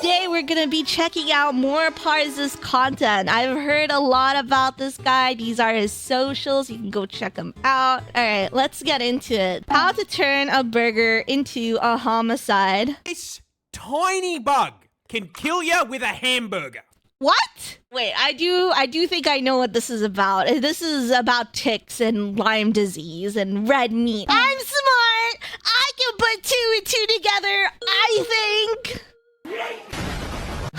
today we're gonna be checking out MoreParz's content. I've heard a lot about this guy. These are his socials. You can go check him out. All right, let's get into it. How to turn a burger into a homicide. This tiny bug can kill you with a hamburger. What? Wait, I do think I know what this is about. This is about ticks and Lyme disease and red meat. I'm smart. I can put 2 and 2 together, I think.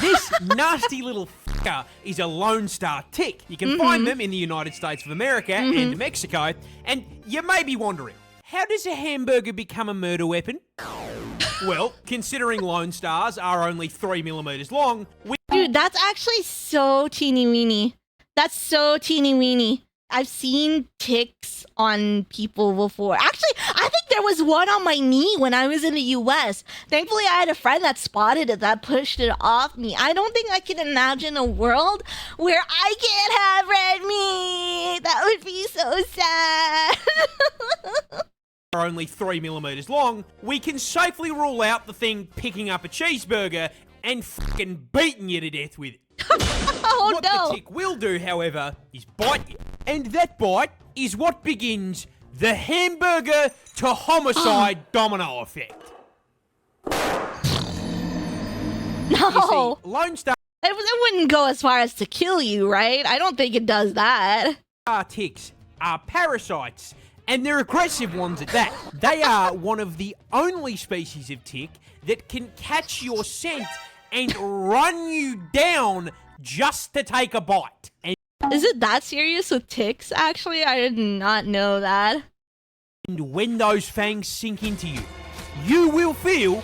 This nasty little fucker is a Lone Star tick. You can find them in the United States of America and Mexico. And you may be wondering, how does a hamburger become a murder weapon? Well, considering Lone Stars are only 3mm long, Dude, that's actually so teeny weeny. That's so teeny weeny. I've seen ticks on people before. Actually, I think there was one on my knee when I was in the US. Thankfully, I had a friend that spotted it, that pushed it off me. I don't think I can imagine a world where I can't have red meat. That would be so sad. are only 3mm long, we can safely rule out the thing picking up a cheeseburger and fucking beating you to death with it. Oh, what no. the tick will do, however, is bite you. And that bite is what begins the hamburger to homicide domino effect. No. You see, Lone Star It wouldn't go as far as to kill you, right? I don't think it does that. ticks are parasites, and they're aggressive ones at that. They are one of the only species of tick that can catch your scent and run you down just to take a bite. Is it that serious with ticks, actually? I did not know that. And when those fangs sink into you, you will feel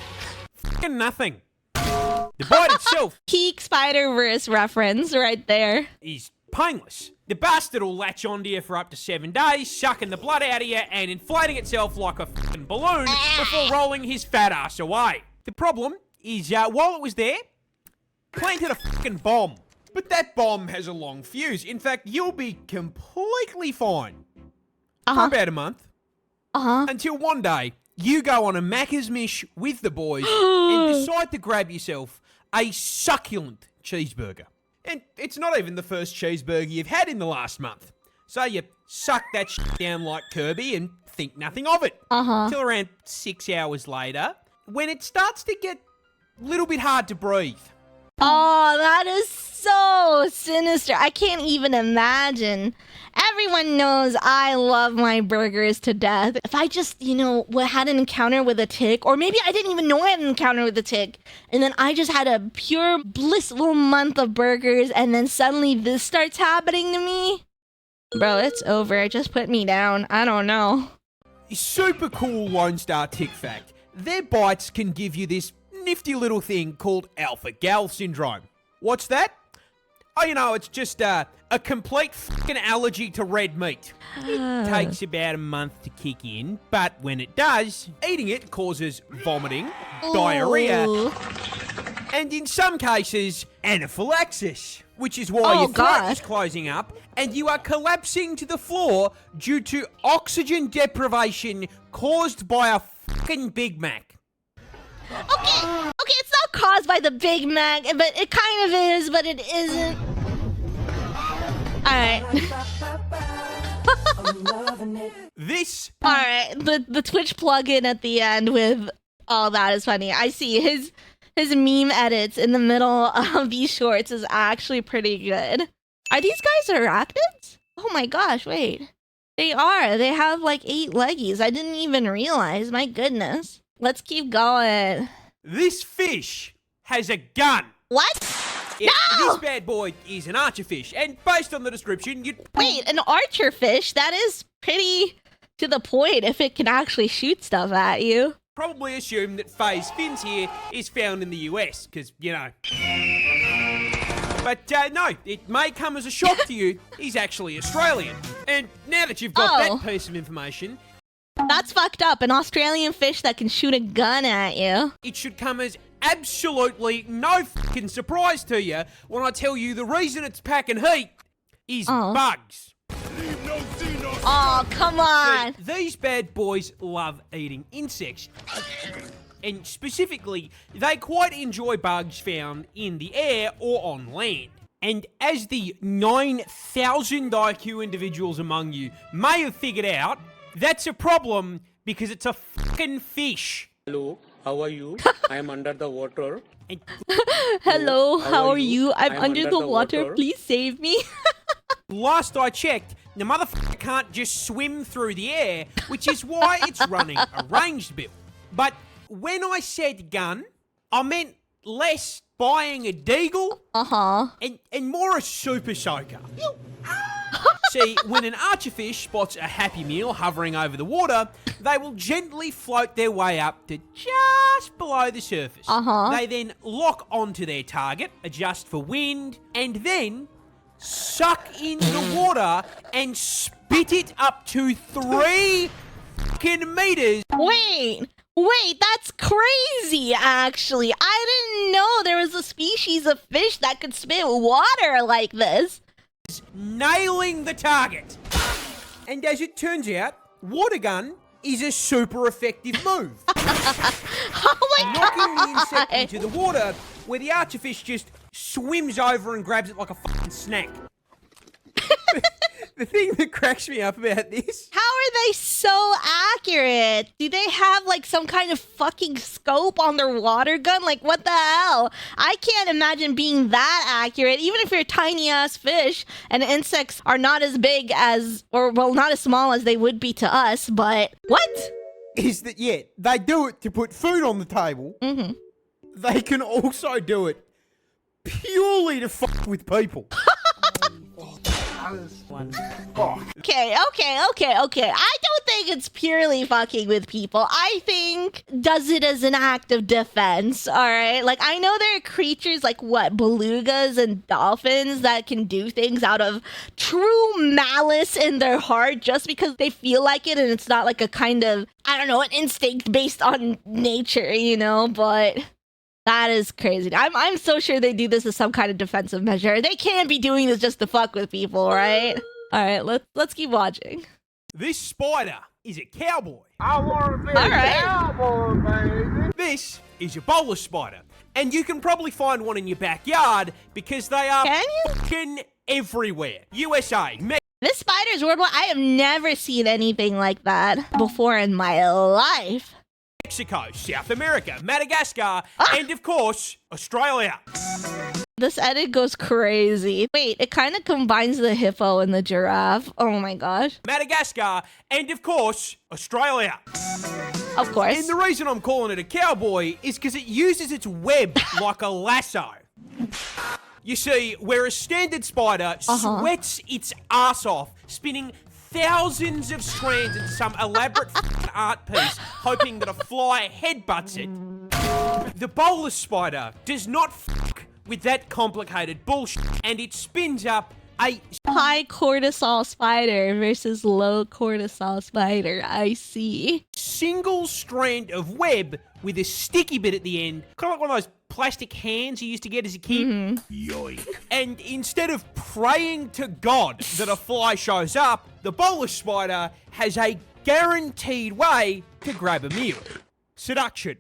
fucking nothing. The bite itself Peak Spider-Verse reference right there. is painless. The bastard will latch onto you for up to 7 days, sucking the blood out of you and inflating itself like a fucking balloon before rolling his fat ass away. The problem is, while it was there, planted a fucking bomb. But that bomb has a long fuse. In fact, you'll be completely fine for about a month. Until one day, you go on a Macca's Mish with the boys and decide to grab yourself a succulent cheeseburger. And it's not even the first cheeseburger you've had in the last month. So you suck that shit down like Kirby and think nothing of it. Till around 6 hours later, when it starts to get a little bit hard to breathe. Oh, that is so sinister. I can't even imagine. Everyone knows I love my burgers to death. If I just, had an encounter with a tick, or maybe I didn't even know I had an encounter with a tick, and then I just had a pure blissful month of burgers, and then suddenly this starts happening to me. Bro, it's over. Just put me down. I don't know. Super cool Lone Star tick fact. Their bites can give you this nifty little thing called alpha-gal syndrome. What's that? Oh, it's just a complete fucking allergy to red meat. It takes about a month to kick in, but when it does, eating it causes vomiting, diarrhea, and in some cases, anaphylaxis, which is why your throat is closing up and you are collapsing to the floor due to oxygen deprivation caused by a fucking Big Mac. Okay, it's not caused by the Big Mac, but it kind of is, but it isn't. Alright. Alright, the Twitch plugin at the end with all that is funny. I see his meme edits in the middle of these shorts is actually pretty good. Are these guys arachnids? Oh my gosh, wait. They are. They have like 8 leggies. I didn't even realize. My goodness. Let's keep going. This fish has a gun. What? Yeah, No! This bad boy is an archer fish, and based on the description, you'd... Wait, an archer fish? That is pretty to the point if it can actually shoot stuff at you. probably assume that Fyre's fins here is found in the US, because, But no, it may come as a shock to you, he's actually Australian. And now that you've got that piece of information... That's fucked up. An Australian fish that can shoot a gun at you. It should come as absolutely no fucking surprise to you when I tell you the reason it's packing heat is bugs. Oh, come on. See, these bad boys love eating insects. and specifically, they quite enjoy bugs found in the air or on land. And as the 9,000 IQ individuals among you may have figured out, that's a problem because it's a fucking fish. Hello, how are you? I am under the water. And Hello, how are you? I'm under the water. Please save me. last I checked, the motherfucker can't just swim through the air, which is why it's running a ranged build. But when I said gun, I meant less buying a deagle and more a super soaker. See, when an archerfish spots a happy meal hovering over the water, they will gently float their way up to just below the surface. They then lock onto their target, adjust for wind, and then suck in the water and spit it up to 3 fucking meters. Wait, that's crazy, actually. I didn't know there was a species of fish that could spit water like this. Nailing the target. And as it turns out, water gun is a super effective move. Oh my Knocking god! the insect into the water, where the archerfish just swims over and grabs it like a fucking snack. The thing that cracks me up about this... How are they so accurate? Do they have like some kind of fucking scope on their water gun? Like what the hell? I can't imagine being that accurate, even if you're a tiny ass fish and insects are not as big as, or well, not as small as they would be to us, but what? Is that, yeah, they do it to put food on the table. They can also do it purely to fuck with people. Okay. I don't think it's purely fucking with people. I think does it as an act of defense, alright? Like, I know there are creatures like, what, belugas and dolphins that can do things out of true malice in their heart just because they feel like it and it's not like a kind of, I don't know, an instinct based on nature, you know? But... that is crazy. I'm so sure they do this as some kind of defensive measure. They can't be doing this just to fuck with people, right? All right, let's keep watching. This spider is a cowboy. I want to be a cowboy, baby. This is a bowler spider. And you can probably find one in your backyard because they are Can you? fucking everywhere. USA, This spider is worldwide. I have never seen anything like that before in my life. Mexico, South America, Madagascar, and of course, Australia. This edit goes crazy. Wait, it kind of combines the hippo and the giraffe. Oh my gosh. Madagascar, and of course, Australia. Of course. And the reason I'm calling it a cowboy is because it uses its web like a lasso. You see, where a standard spider sweats its ass off, spinning thousands of strands into some elaborate art piece, hoping that a fly headbutts it. The bowler spider does not fuck with that complicated bullshit, and it spins up a high cortisol spider versus low cortisol spider. I see. single strand of web with a sticky bit at the end, kind of like one of those plastic hands you used to get as a kid. Yoink. And instead of praying to God that a fly shows up, the bowler spider has a guaranteed way to grab a meal. Seduction.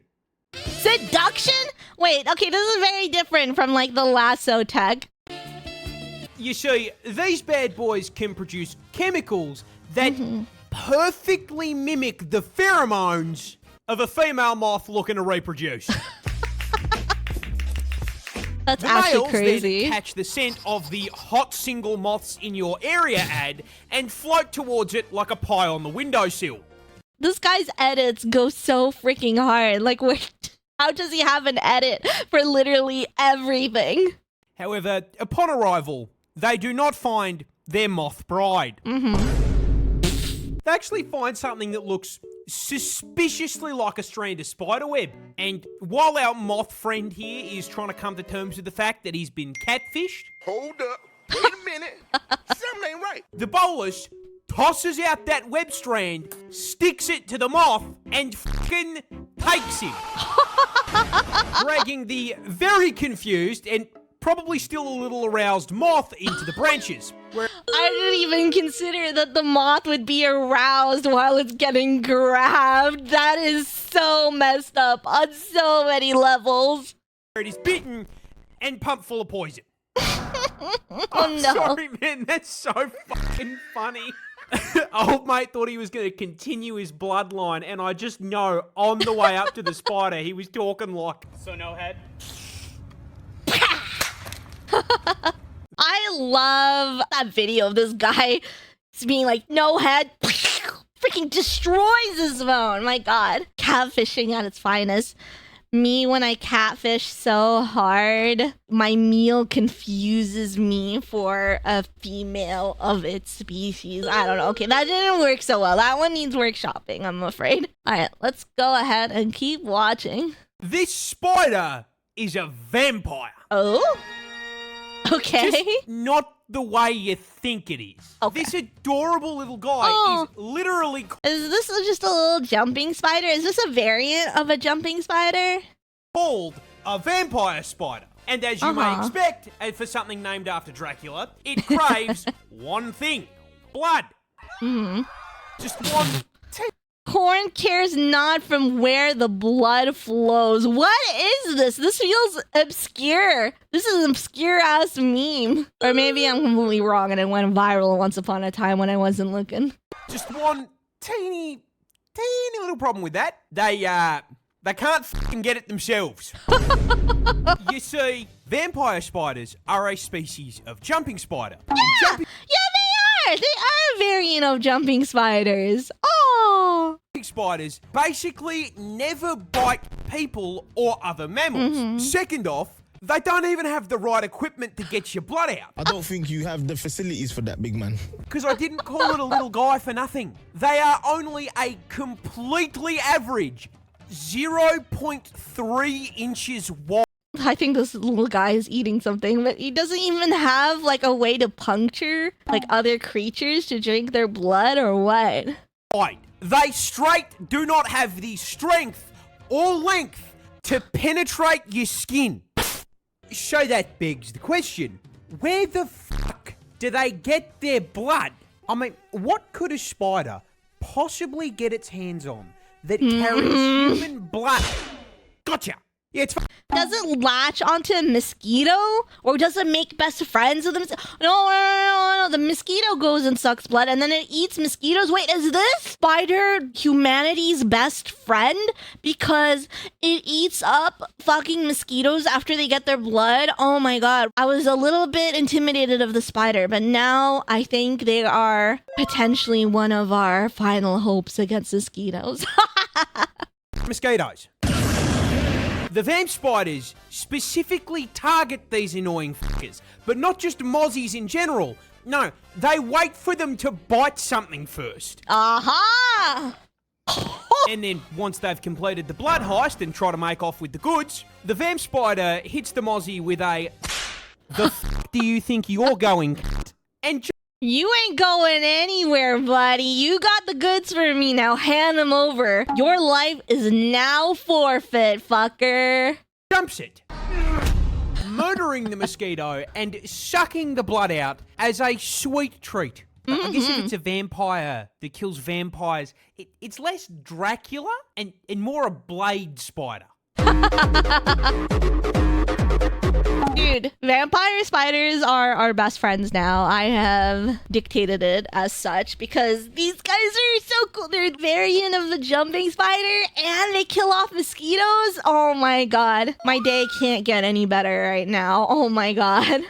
Seduction? Wait, okay, this is very different from like the lasso tech. You see, these bad boys can produce chemicals that perfectly mimic the pheromones of a female moth looking to reproduce. That's The actually males crazy. then catch the scent of the hot single moths in your area ad and float towards it like a pie on the windowsill. This guy's edits go so freaking hard. Like, how does he have an edit for literally everything? However, upon arrival, they do not find their moth bride. They actually find something that looks suspiciously like a strand of spiderweb. And while our moth friend here is trying to come to terms with the fact that he's been catfished, Hold up. Wait a minute. Something ain't right. the bolus tosses out that web strand, sticks it to the moth, and fucking takes him. Dragging the very confused and probably still a little aroused moth into the branches. Where I didn't even consider that the moth would be aroused while it's getting grabbed. That is so messed up on so many levels. it is bitten and pumped full of poison. Oh no. Sorry, man, that's so fucking funny. Old mate thought he was going to continue his bloodline, and I just know on the way up to the spider, he was talking like, so no head? I love that video of this guy being like, no head. Freaking destroys his phone. My God. Catfishing at its finest. Me, when I catfish so hard, my meal confuses me for a female of its species. I don't know. Okay, that didn't work so well. That one needs workshopping, I'm afraid. All right, let's go ahead and keep watching. This spider is a vampire. Oh? Okay. Just not the way you think it is. Okay. This adorable little guy is literally Is this just a little jumping spider? Is this a variant of a jumping spider? called a vampire spider. And as you may expect, for something named after Dracula, it craves one thing. Blood. Just one Horn cares not from where the blood flows. What is this? This feels obscure. This is an obscure-ass meme. Or maybe I'm completely wrong and it went viral once upon a time when I wasn't looking. Just one teeny little problem with that. They can't fucking get it themselves. You see, vampire spiders are a species of jumping spider. And jumping Yeah, they are! They are a variant of jumping spiders. Oh! spiders basically never bite people or other mammals. Second off, they don't even have the right equipment to get your blood out. I don't think you have the facilities for that, big man. Because I didn't call it a little guy for nothing. They are only a completely average 0.3 inches wide. I think this little guy is eating something, but he doesn't even have like a way to puncture like other creatures to drink their blood or what? They straight do not have the strength or length to penetrate your skin. So that begs the question, where the fuck do they get their blood? I mean, what could a spider possibly get its hands on that carries human blood? Gotcha. Yeah, it's Does it latch onto a mosquito? Or does it make best friends with them? No. The mosquito goes and sucks blood and then it eats mosquitoes. Wait, is this spider humanity's best friend? Because it eats up fucking mosquitoes after they get their blood? Oh my God. I was a little bit intimidated of the spider, but now I think they are potentially one of our final hopes against mosquitoes. mosquitoes. The vamp spiders specifically target these annoying fuckers, but not just mozzies in general. No, they wait for them to bite something first. Aha! And then once they've completed the blood heist and try to make off with the goods, the vamp spider hits the mozzie with a, the f*** do you think you're going, cunt?" And You ain't going anywhere, buddy. You got the goods for me now. Hand them over. Your life is now forfeit, fucker. jumps it, murdering the mosquito and sucking the blood out as a sweet treat. I guess if it's a vampire that kills vampires, it's less Dracula and more a blade spider. Dude, vampire spiders are our best friends now. I have dictated it as such because these guys are so cool. They're a variant of the jumping spider and they kill off mosquitoes. Oh my God. My day can't get any better right now. Oh my God.